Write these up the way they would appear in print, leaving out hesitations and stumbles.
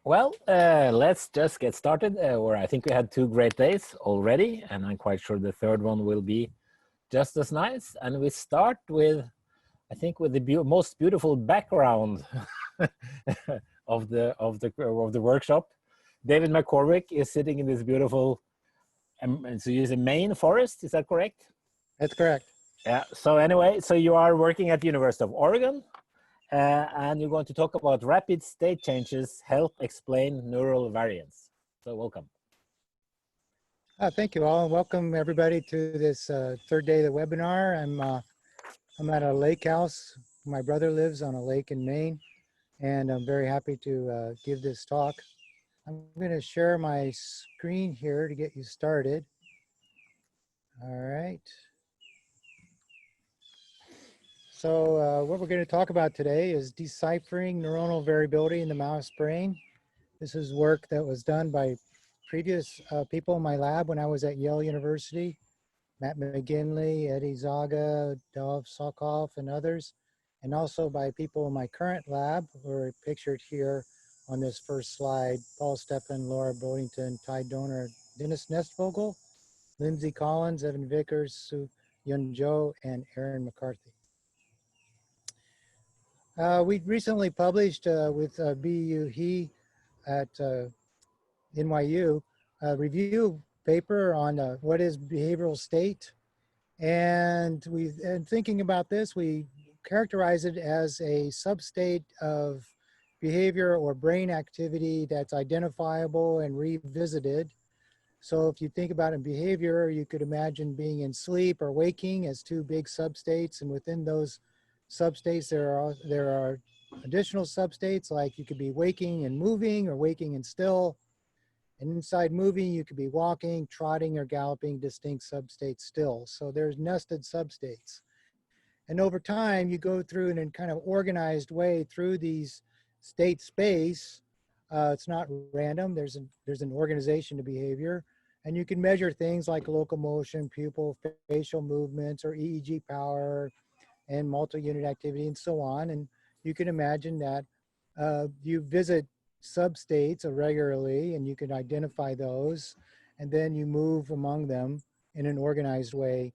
Well, let's just get started. Where I think we had 2 great days already, and I'm quite sure the third one will be just as nice. And we start with, I think, with the most beautiful background of the workshop. David McCormick is sitting in this beautiful, so he's in Maine forest. Is that correct? That's correct. Yeah. So anyway, so you are working at the University of Oregon. And you're going to talk about rapid state changes help explain neural variance. So welcome. Thank you all. Welcome everybody to this third day of the webinar. I'm at a lake house. My brother lives on a lake in Maine, and I'm very happy to give this talk. I'm going to share my screen here to get you started. All right. So what we're going to talk about today is deciphering neuronal variability in the mouse brain. This is work that was done by previous people in my lab when I was at Yale University, Matt McGinley, Eddie Zaga, Dov Sokov, and others, and also by people in my current lab who are pictured here on this first slide: Paul Steppen, Laura Bodington, Ty Donor, Dennis Nestvogel, Lindsay Collins, Evan Vickers, Sue Yun Jo, and Aaron McCarthy. We recently published with BU He at NYU a review paper on what is behavioral state. And thinking about this, we characterize it as a substate of behavior or brain activity that's identifiable and revisited. So if you think about in behavior, you could imagine being in sleep or waking as 2 big substates. And within those substates, there are additional substates, like you could be waking and moving or waking and still. And inside moving, you could be walking, trotting, or galloping, distinct substates still. So there's nested substates. And over time, you go through in a kind of organized way through these state space. It's not random. There's an organization to behavior. And you can measure things like locomotion, pupil, facial movements, or EEG power, and multi-unit activity, and so on. And you can imagine that you visit substates regularly, and you can identify those, and then you move among them in an organized way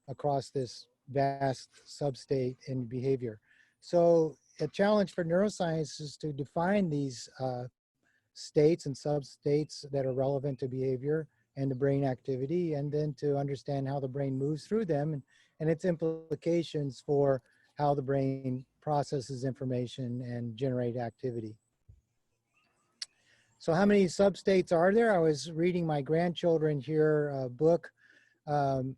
across this vast substate in behavior. So a challenge for neuroscience is to define these states and substates that are relevant to behavior and the brain activity, and then to understand how the brain moves through them and its implications for how the brain processes information and generate activity. So how many substates are there? I was reading my grandchildren here book, and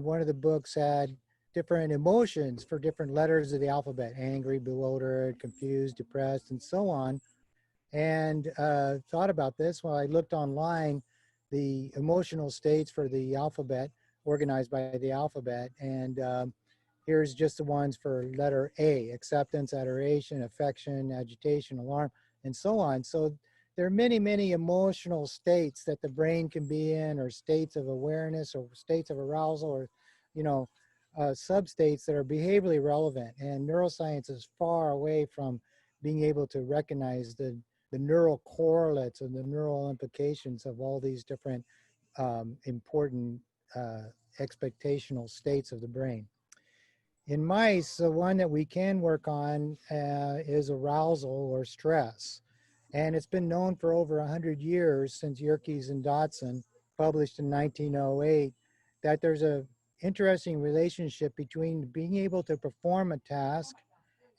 one of the books had different emotions for different letters of the alphabet: angry, bewildered, confused, depressed, and so on. And thought about this while I looked online, the emotional states for the alphabet, organized by the alphabet. And here's just the ones for letter A: acceptance, adoration, affection, agitation, alarm, and so on. So there are many, many emotional states that the brain can be in, or states of awareness, or states of arousal, or, substates that are behaviorally relevant. And neuroscience is far away from being able to recognize the neural correlates and the neural implications of all these different important expectational states of the brain. In mice, the one that we can work on is arousal or stress. And it's been known for over 100 years, since Yerkes and Dotson published in 1908, that there's a interesting relationship between being able to perform a task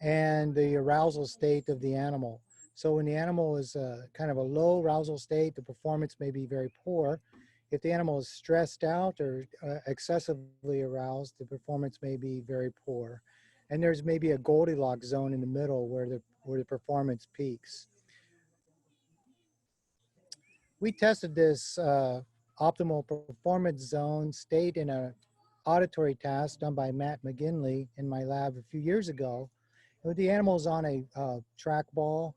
and the arousal state of the animal. So when the animal is kind of a low arousal state, the performance may be very poor. If the animal is stressed out or excessively aroused, the performance may be very poor. And there's maybe a Goldilocks zone in the middle where the performance peaks. We tested this optimal performance zone state in an auditory task done by Matt McGinley in my lab a few years ago. With the animals on a trackball,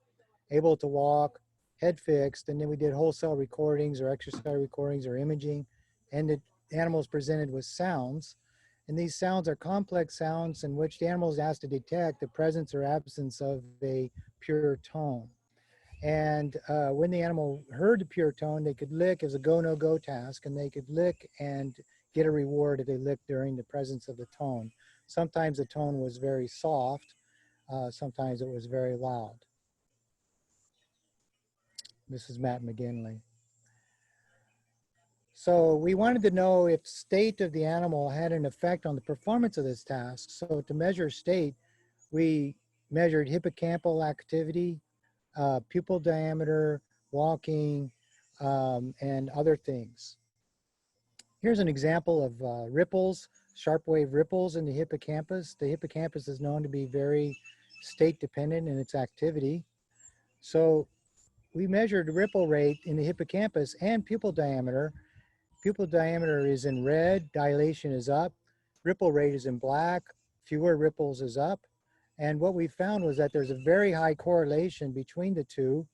able to walk, head fixed, and then we did whole cell recordings or exercise recordings or imaging, and the animals presented with sounds. And these sounds are complex sounds in which the animal is asked to detect the presence or absence of a pure tone. And when the animal heard the pure tone, they could lick as a go, no go task, and they could lick and get a reward if they licked during the presence of the tone. Sometimes the tone was very soft, sometimes it was very loud. This is Matt McGinley. So we wanted to know if state of the animal had an effect on the performance of this task. So to measure state, we measured hippocampal activity, pupil diameter, walking, and other things. Here's an example of ripples, sharp wave ripples in the hippocampus. The hippocampus is known to be very state dependent in its activity. So we measured ripple rate in the hippocampus and pupil diameter. Pupil diameter is in red, dilation is up, ripple rate is in black, fewer ripples is up. And what we found was that there's a very high correlation between the two.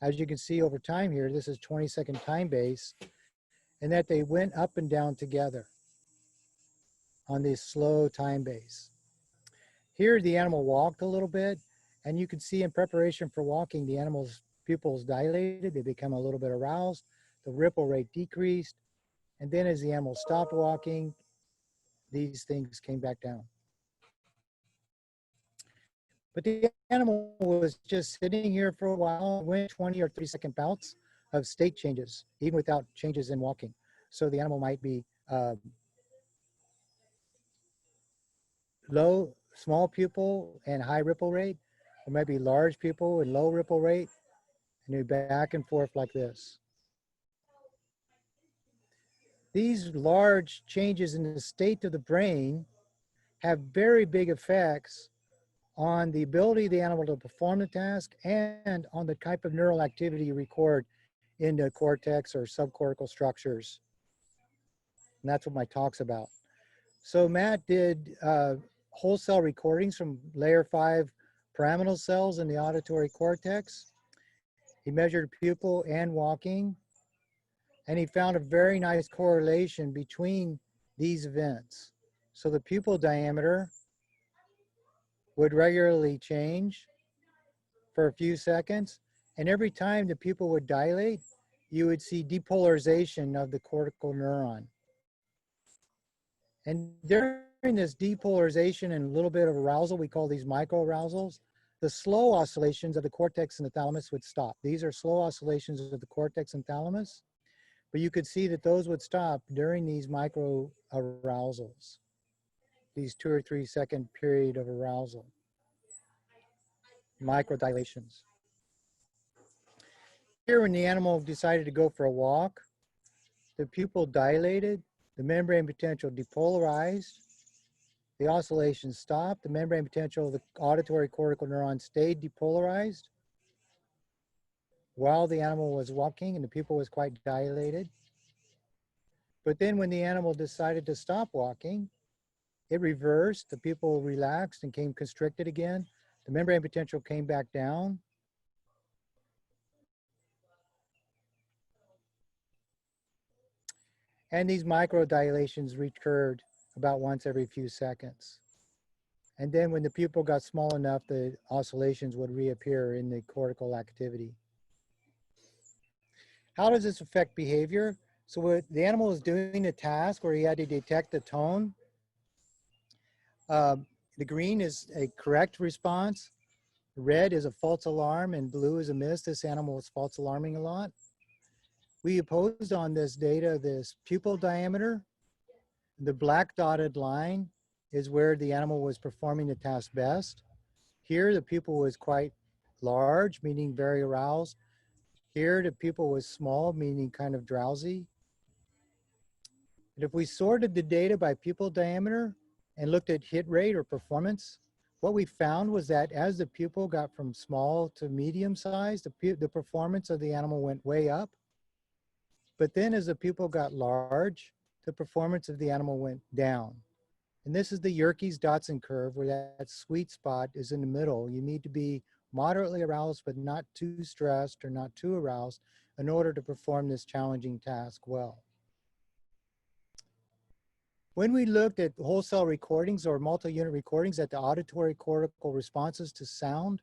As you can see over time here, this is 20-second time base, and that they went up and down together on this slow time base. Here, the animal walked a little bit, and you can see in preparation for walking, the animal's pupils dilated, they become a little bit aroused, the ripple rate decreased, and then as the animal stopped walking, these things came back down. But the animal was just sitting here for a while, went 20 or 30-second bouts of state changes, even without changes in walking. So the animal might be low, small pupil and high ripple rate, or maybe large pupil and low ripple rate, and do back and forth like this. These large changes in the state of the brain have very big effects on the ability of the animal to perform the task and on the type of neural activity you record in the cortex or subcortical structures. And that's what my talk's about. So Matt did whole cell recordings from layer 5 pyramidal cells in the auditory cortex. He measured pupil and walking, and he found a very nice correlation between these events. So the pupil diameter would regularly change for a few seconds, and every time the pupil would dilate, you would see depolarization of the cortical neuron. And during this depolarization and a little bit of arousal, we call these microarousals, the slow oscillations of the cortex and the thalamus would stop. These are slow oscillations of the cortex and thalamus, but you could see that those would stop during these microarousals, these 2 or 3 second period of arousal, microdilations. Here, when the animal decided to go for a walk, the pupil dilated, the membrane potential depolarized, the oscillation stopped, the membrane potential of the auditory cortical neuron stayed depolarized while the animal was walking, and the pupil was quite dilated. But then when the animal decided to stop walking, it reversed, the pupil relaxed and came constricted again. The membrane potential came back down. And these microdilations recurred about once every few seconds. And then when the pupil got small enough, the oscillations would reappear in the cortical activity. How does this affect behavior? So what the animal was doing a task where he had to detect the tone. The green is a correct response. Red is a false alarm and blue is a miss. This animal was false alarming a lot. We opposed on this data this pupil diameter. The black dotted line is where the animal was performing the task best. Here the pupil was quite large, meaning very aroused. Here the pupil was small, meaning kind of drowsy. And if we sorted the data by pupil diameter and looked at hit rate or performance, what we found was that as the pupil got from small to medium size, the performance of the animal went way up. But then as the pupil got large, the performance of the animal went down. And this is the Yerkes-Dodson curve where that sweet spot is in the middle. You need to be moderately aroused, but not too stressed or not too aroused in order to perform this challenging task well. When we looked at whole cell recordings or multi-unit recordings at the auditory cortical responses to sound,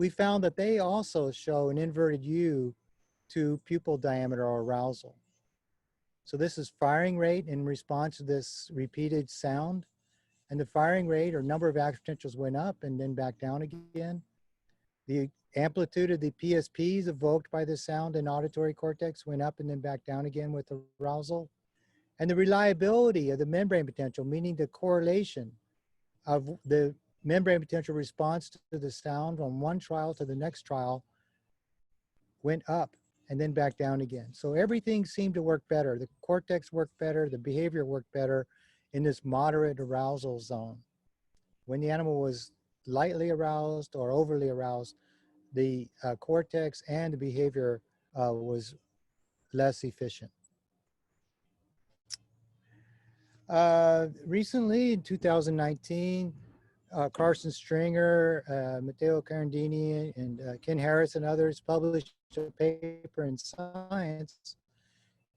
we found that they also show an inverted U to pupil diameter or arousal. So this is firing rate in response to this repeated sound. And the firing rate or number of action potentials went up and then back down again. The amplitude of the PSPs evoked by the sound and auditory cortex went up and then back down again with arousal. And the reliability of the membrane potential, meaning the correlation of the membrane potential response to the sound from one trial to the next trial, went up and then back down again. So everything seemed to work better. The cortex worked better, the behavior worked better in this moderate arousal zone. When the animal was lightly aroused or overly aroused, the cortex and the behavior was less efficient. Recently, in 2019, Carson Stringer, Matteo Carandini, and Ken Harris and others published a paper in Science,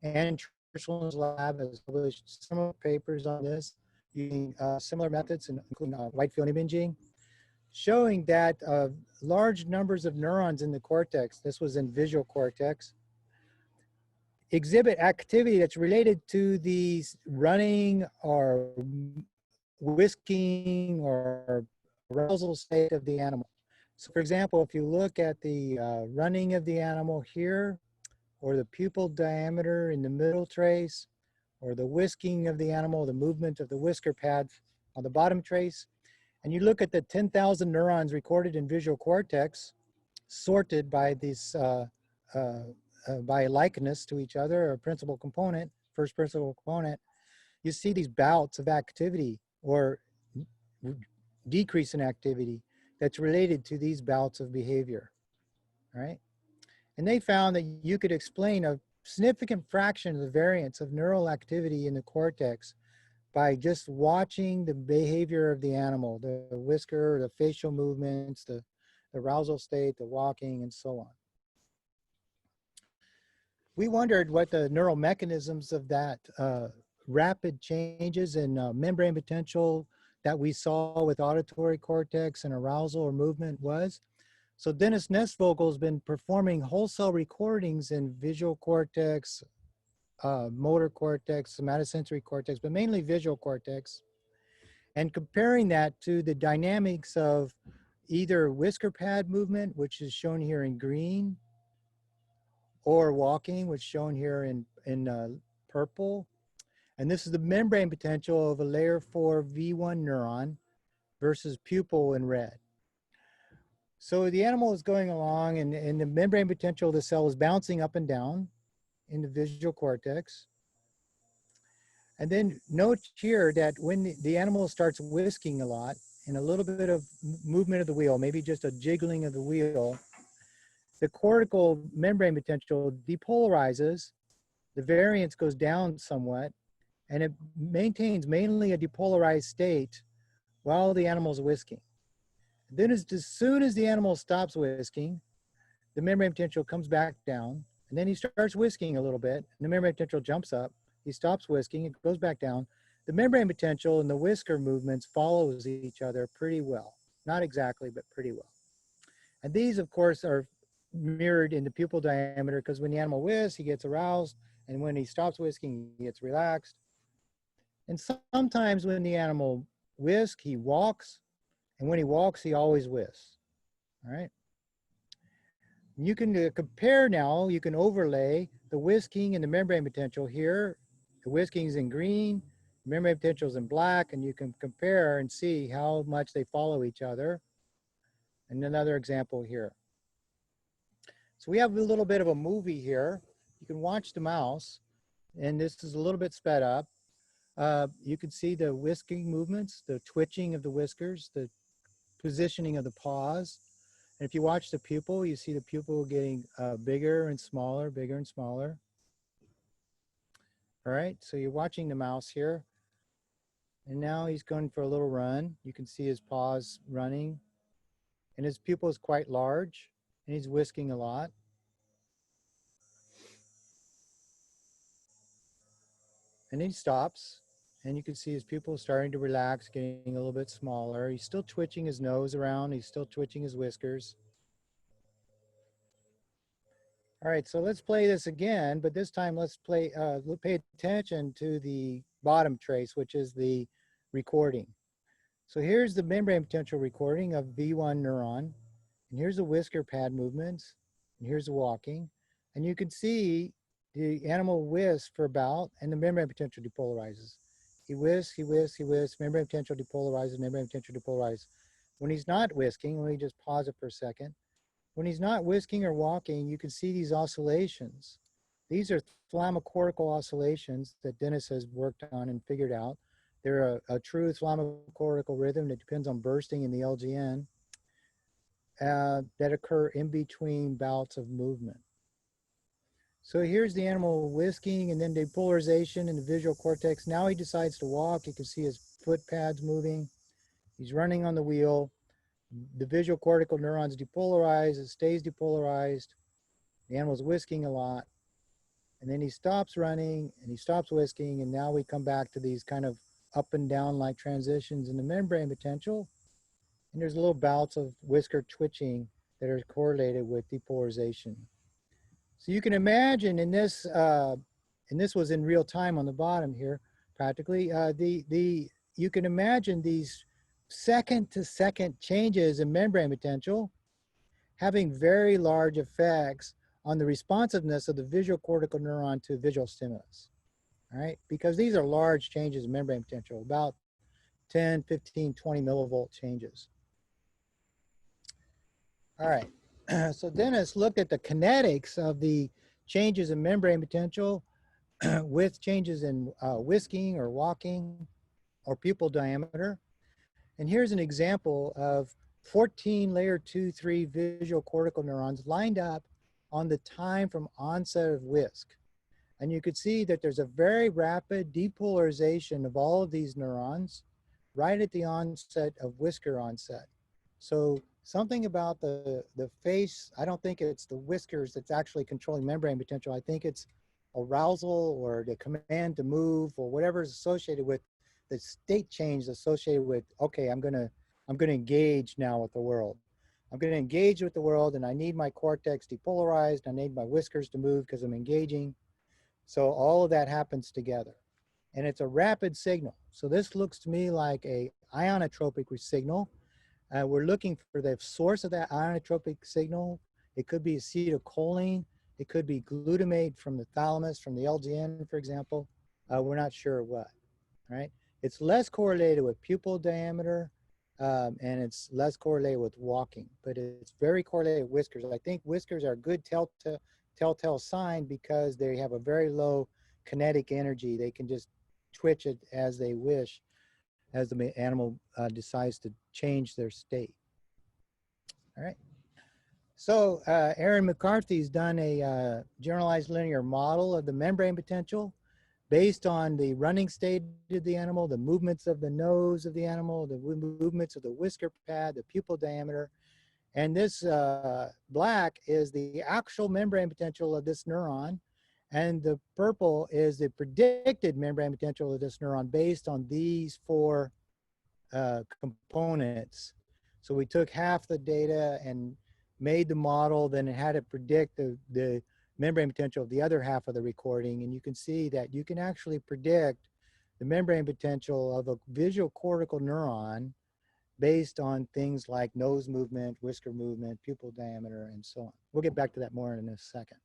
and Trishul's lab has published similar papers on this using similar methods, including wide field imaging, showing that large numbers of neurons in the cortex, this was in visual cortex, exhibit activity that's related to these running or whisking or arousal state of the animal. So for example, if you look at the running of the animal here, or the pupil diameter in the middle trace, or the whisking of the animal, the movement of the whisker pad on the bottom trace, and you look at the 10,000 neurons recorded in visual cortex, sorted by this by likeness to each other, or principal component, first principal component, you see these bouts of activity or decrease in activity that's related to these bouts of behavior, right? And they found that you could explain a significant fraction of the variance of neural activity in the cortex by just watching the behavior of the animal, the whisker, the facial movements, the arousal state, the walking, and so on. We wondered what the neural mechanisms of that rapid changes in membrane potential that we saw with auditory cortex and arousal or movement was. So Dennis Nesvogel has been performing whole cell recordings in visual cortex, motor cortex, somatosensory cortex, but mainly visual cortex, and comparing that to the dynamics of either whisker pad movement, which is shown here in green, or walking, which is shown here in purple. And this is the membrane potential of a layer 4 V1 neuron versus pupil in red. So the animal is going along and the membrane potential of the cell is bouncing up and down in the visual cortex. And then note here that when the animal starts whisking a lot and a little bit of movement of the wheel, maybe just a jiggling of the wheel, the cortical membrane potential depolarizes, the variance goes down somewhat, and it maintains mainly a depolarized state while the animal's whisking. Then as soon as the animal stops whisking, the membrane potential comes back down, and then he starts whisking a little bit, and the membrane potential jumps up. He stops whisking, it goes back down. The membrane potential and the whisker movements follows each other pretty well. Not exactly, but pretty well. And these, of course, are mirrored in the pupil diameter because when the animal whisks, he gets aroused, and when he stops whisking, he gets relaxed. And sometimes when the animal whisks, he walks, and when he walks, he always whisks, all right? You can compare now, you can overlay the whisking and the membrane potential here. The whisking is in green, the membrane potential is in black, and you can compare and see how much they follow each other. And another example here. So we have a little bit of a movie here. You can watch the mouse, and this is a little bit sped up. You can see the whisking movements, the twitching of the whiskers, the positioning of the paws. And if you watch the pupil, you see the pupil getting bigger and smaller, bigger and smaller. All right, so you're watching the mouse here. And now he's going for a little run. You can see his paws running. And his pupil is quite large, and he's whisking a lot. And he stops, and you can see his pupil starting to relax, getting a little bit smaller. He's still twitching his nose around. He's still twitching his whiskers. All right, so let's play this again, but this time let's pay attention to the bottom trace, which is the recording. So here's the membrane potential recording of V1 neuron, and here's the whisker pad movements, and here's the walking. And you can see the animal whisks for about, and the membrane potential depolarizes. He whisks, he whisks, he whisks, membrane potential depolarizes, membrane potential depolarizes. When he's not whisking, let me just pause it for a second. When he's not whisking or walking, you can see these oscillations. These are thalamocortical oscillations that Dennis has worked on and figured out. They're a true thalamocortical rhythm that depends on bursting in the LGN that occur in between bouts of movement. So here's the animal whisking and then depolarization in the visual cortex. Now he decides to walk. You can see his foot pads moving. He's running on the wheel. The visual cortical neurons depolarize. It stays depolarized. The animal's whisking a lot. And then he stops running and he stops whisking. And now we come back to these kind of up and down like transitions in the membrane potential. And there's little bouts of whisker twitching that are correlated with depolarization. So you can imagine in this, and this was in real time on the bottom here, practically, you can imagine these second to second changes in membrane potential having very large effects on the responsiveness of the visual cortical neuron to visual stimulus, all right? Because these are large changes in membrane potential, about 10, 15, 20 millivolt changes. All right, so Dennis looked at the kinetics of the changes in membrane potential with changes in whisking or walking or pupil diameter. And here's an example of 14 layer 2-3 visual cortical neurons lined up on the time from onset of whisk. And you could see that there's a very rapid depolarization of all of these neurons right at the onset of whisker onset. So something about the face, I don't think it's the whiskers that's actually controlling membrane potential. I think it's arousal or the command to move or whatever is associated with the state change associated with, okay, I'm gonna engage now with the world. I'm gonna engage with the world and I need my cortex depolarized. I need my whiskers to move because I'm engaging. So all of that happens together. And it's a rapid signal. So this looks to me like a ionotropic signal. We're looking for the source of that ionotropic signal. It could be acetylcholine. It could be glutamate from the thalamus, from the LGN, for example. We're not sure what, right? It's less correlated with pupil diameter, and it's less correlated with walking, but it's very correlated with whiskers. I think whiskers are a good telltale sign because they have a very low kinetic energy. They can just twitch it as they wish as the animal decides to change their state. All right. So Aaron McCarthy's done a generalized linear model of the membrane potential based on the running state of the animal, the movements of the nose of the animal, the movements of the whisker pad, the pupil diameter. And this black is the actual membrane potential of this neuron. And the purple is the predicted membrane potential of this neuron based on these four components. So we took half the data and made the model, then it had to predict the membrane potential of the other half of the recording. And you can see that you can actually predict the membrane potential of a visual cortical neuron based on things like nose movement, whisker movement, pupil diameter, and so on. We'll get back to that more in a second.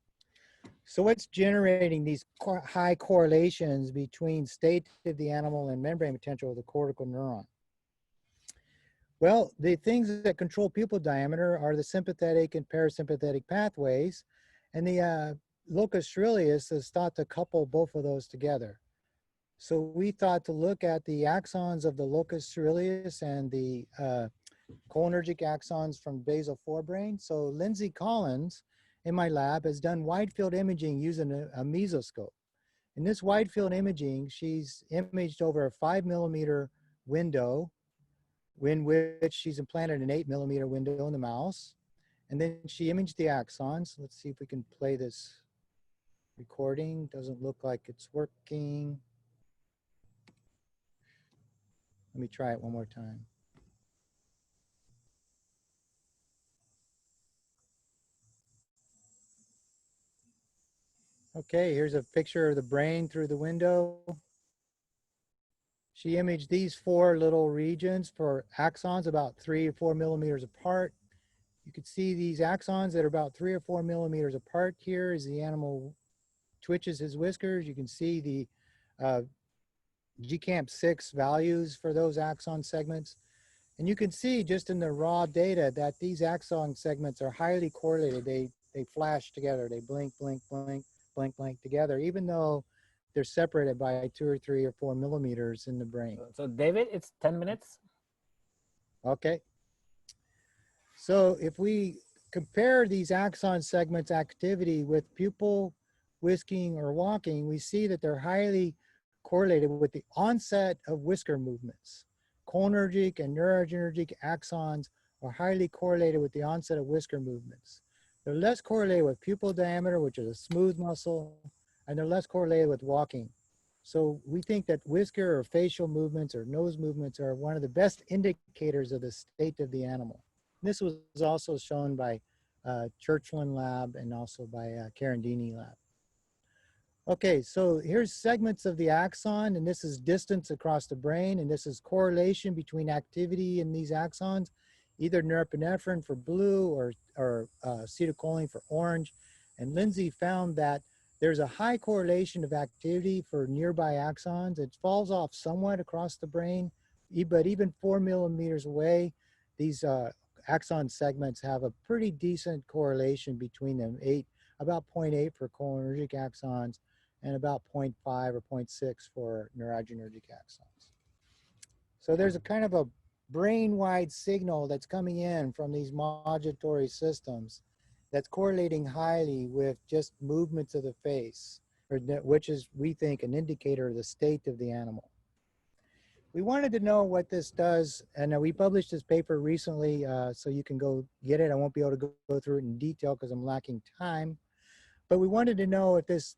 So what's generating these high correlations between state of the animal and membrane potential of the cortical neuron? Well, the things that control pupil diameter are the sympathetic and parasympathetic pathways, and the locus coeruleus is thought to couple both of those together. So we thought to look at the axons of the locus coeruleus and the cholinergic axons from basal forebrain. So Lindsay Collins in my lab has done wide field imaging using a mesoscope. In this wide field imaging, she's imaged over a 5mm window in which she's implanted an 8mm window in the mouse. And then she imaged the axons. Let's see if we can play this recording. Doesn't look like it's working. Let me try it one more time. Okay, here's a picture of the brain through the window. She imaged these 4 little regions for axons about 3 or 4 millimeters apart. You can see these axons that are about 3 or 4 millimeters apart here as the animal twitches his whiskers. You can see the uh, GCAMP6 values for those axon segments. And you can see just in the raw data that these axon segments are highly correlated. They flash together. They blink, blink, blink, blink, blink together, even though they're separated by 2 or 3 or 4 millimeters in the brain. So David, it's 10 minutes. Okay. So if we compare these axon segments activity with pupil, whisking, or walking, we see that they're highly correlated with the onset of whisker movements. Cholinergic and noradrenergic axons are highly correlated with the onset of whisker movements. They're less correlated with pupil diameter, which is a smooth muscle, and they're less correlated with walking. So we think that whisker or facial movements or nose movements are one of the best indicators of the state of the animal. This was also shown by Churchland lab and also by Carandini lab. Okay, so here's segments of the axon, and this is distance across the brain, and this is correlation between activity in these axons, either norepinephrine for blue or acetylcholine for orange. And Lindsay found that there's a high correlation of activity for nearby axons. It falls off somewhat across the brain, but even 4 millimeters away, these axon segments have a pretty decent correlation between them, about 0.8 for cholinergic axons, and about 0.5 or 0.6 for noradrenergic axons. So there's a kind of a brain-wide signal that's coming in from these modulatory systems that's correlating highly with just movements of the face, which is, we think, an indicator of the state of the animal. We wanted to know what this does, and we published this paper recently, so you can go get it. I won't be able to go through it in detail because I'm lacking time, but we wanted to know if this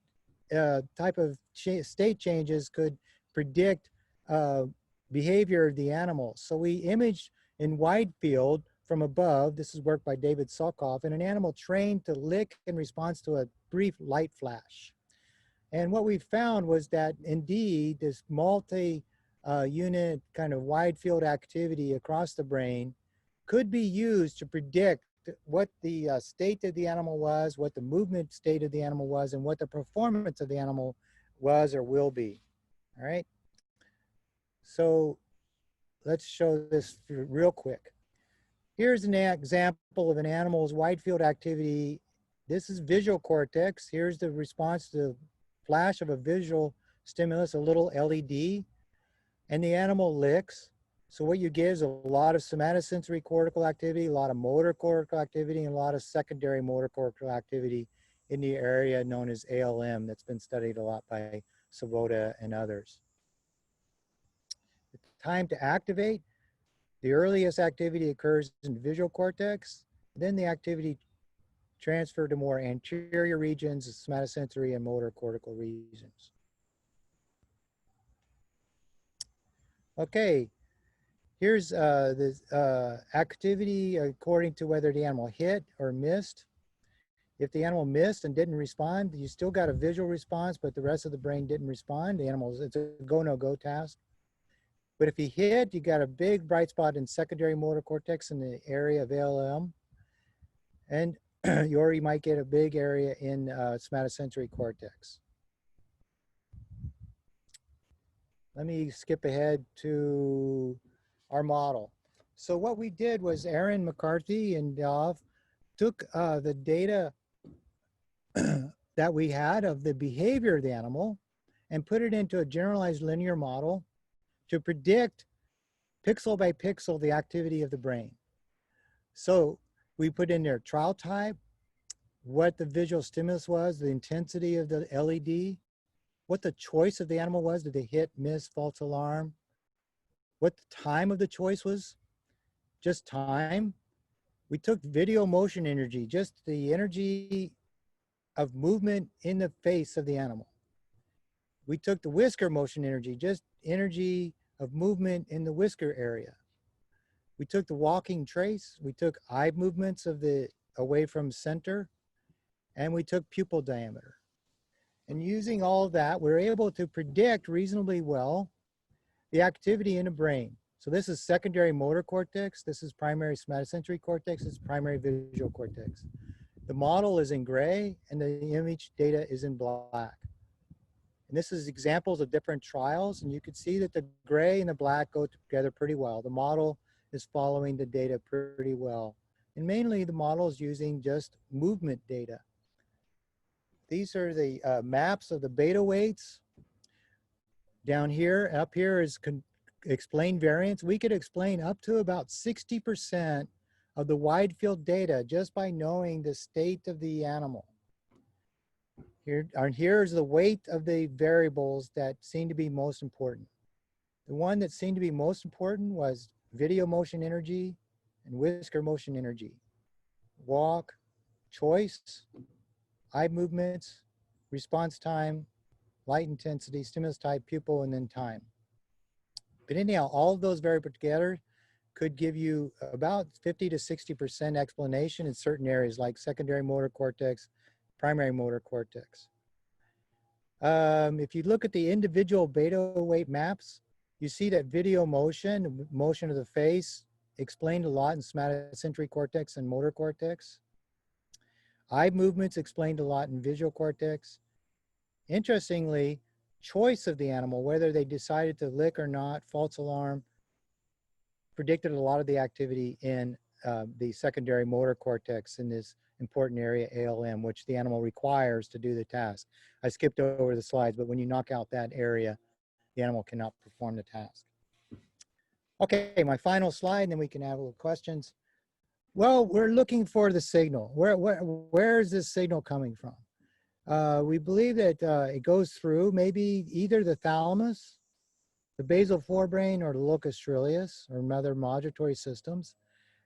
type of state changes could predict behavior of the animal. So we imaged in wide field from above, this is work by David Sulkoff, and an animal trained to lick in response to a brief light flash. And what we found was that indeed this multi-unit kind of wide field activity across the brain could be used to predict what the state of the animal was, what the movement state of the animal was, and what the performance of the animal was or will be. All right. So let's show this real quick. Here's an example of an animal's wide field activity. This is visual cortex. Here's the response to the flash of a visual stimulus, a little LED, and the animal licks. So what you get is a lot of somatosensory cortical activity, a lot of motor cortical activity, and a lot of secondary motor cortical activity in the area known as ALM that's been studied a lot by Svoboda and others. The time to activate, the earliest activity occurs in the visual cortex, then the activity transfer to more anterior regions, somatosensory and motor cortical regions. Okay, here's the activity according to whether the animal hit or missed. If the animal missed and didn't respond, you still got a visual response, but the rest of the brain didn't respond. The animal, it's a go, no go task. But if he hit, you got a big bright spot in secondary motor cortex in the area of ALM. And you might get a big area in somatosensory cortex. Let me skip ahead to our model. So what we did was Aaron McCarthy and Dov took the data that we had of the behavior of the animal and put it into a generalized linear model to predict pixel by pixel the activity of the brain. So we put in there trial type, what the visual stimulus was, the intensity of the LED, what the choice of the animal was, did they hit, miss, false alarm, what the time of the choice was, just time. We took video motion energy, just the energy of movement in the face of the animal. We took the whisker motion energy, just energy of movement in the whisker area. We took the walking trace, we took eye movements of the away from center, and we took pupil diameter. And using all of that, we're able to predict reasonably well the activity in the brain. So this is secondary motor cortex. This is primary somatosensory cortex. This is primary visual cortex. The model is in gray and the image data is in black. And this is examples of different trials. And you can see that the gray and the black go together pretty well. The model is following the data pretty well. And mainly the model is using just movement data. These are the maps of the beta weights. Down here, up here is explain variance. We could explain up to about 60% of the wide field data just by knowing the state of the animal. Here's the weight of the variables that seem to be most important. The one that seemed to be most important was video motion energy and whisker motion energy. Walk, choice, eye movements, response time, light intensity, stimulus type, pupil, and then time. But anyhow, all of those variables together could give you about 50 to 60% explanation in certain areas like secondary motor cortex, primary motor cortex. If you look at the individual beta weight maps, you see that video motion, motion of the face, explained a lot in somatosensory cortex and motor cortex. Eye movements explained a lot in visual cortex. Interestingly, choice of the animal, whether they decided to lick or not, false alarm, predicted a lot of the activity in the secondary motor cortex in this important area, ALM, which the animal requires to do the task. I skipped over the slides, but when you knock out that area, the animal cannot perform the task. Okay, my final slide, and then we can have a little questions. Well, we're looking for the signal. Where is this signal coming from? We believe that it goes through maybe either the thalamus, the basal forebrain, or the locus coeruleus, or other modulatory systems.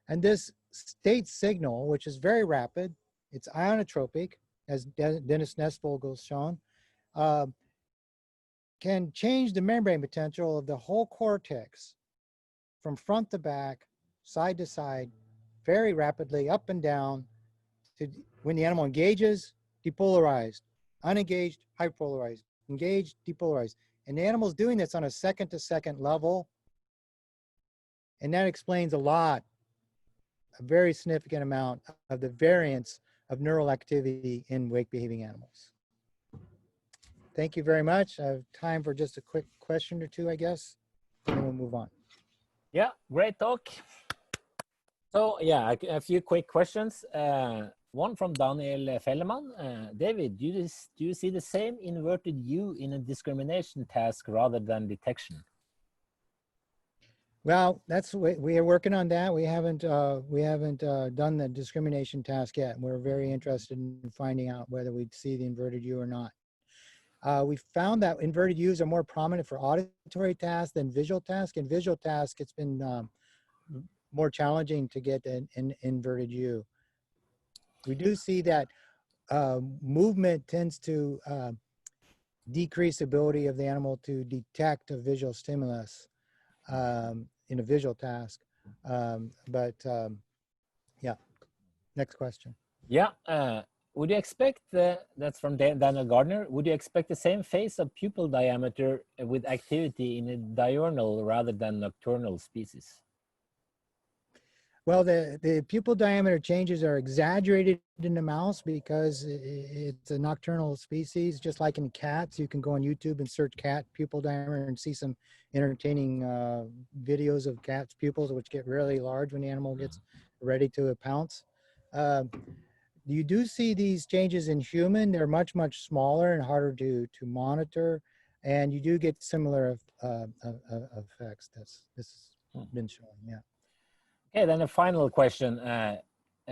And this state signal, which is very rapid, it's ionotropic, as Dennis Nestvogel's shown, can change the membrane potential of the whole cortex from front to back, side to side, very rapidly, up and down, to when the animal engages, depolarized, unengaged, hyperpolarized, engaged, depolarized. And the animal's doing this on a second-to-second level, and that explains a lot, a very significant amount of the variance of neural activity in wake-behaving animals. Thank you very much. I have time for just a quick question or two, I guess, and then we'll move on. Yeah, great talk. So yeah, a few quick questions. One from Daniel Felleman. David, do you see the same inverted U in a discrimination task rather than detection? Well, we are working on that. We haven't done the discrimination task yet. We're very interested in finding out whether we'd see the inverted U or not. We found that inverted U's are more prominent for auditory tasks than visual tasks. In visual tasks, it's been more challenging to get an inverted U. We do see that movement tends to decrease the ability of the animal to detect a visual stimulus in a visual task. Yeah, next question. Yeah, would you expect, that's from Daniel Gardner, would you expect the same phase of pupil diameter with activity in a diurnal rather than nocturnal species? Well, the pupil diameter changes are exaggerated in the mouse because it's a nocturnal species, just like in cats. You can go on YouTube and search cat pupil diameter and see some entertaining videos of cats' pupils, which get really large when the animal gets ready to pounce. You do see these changes in human. They're much, much smaller and harder to monitor. And you do get similar effects. This has been shown, yeah. Okay, then a final question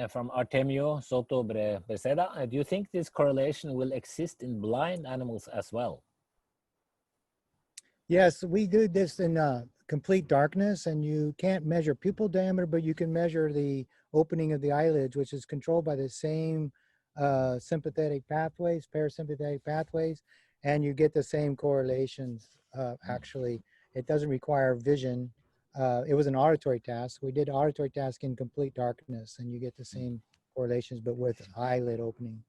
from Artemio Soto Breceda. Do you think this correlation will exist in blind animals as well? Yes, we do this in complete darkness, and you can't measure pupil diameter, but you can measure the opening of the eyelids, which is controlled by the same sympathetic pathways, parasympathetic pathways, and you get the same correlations, actually. It doesn't require vision. It was an auditory task. We did auditory task in complete darkness, and you get the same correlations, but with eyelid opening.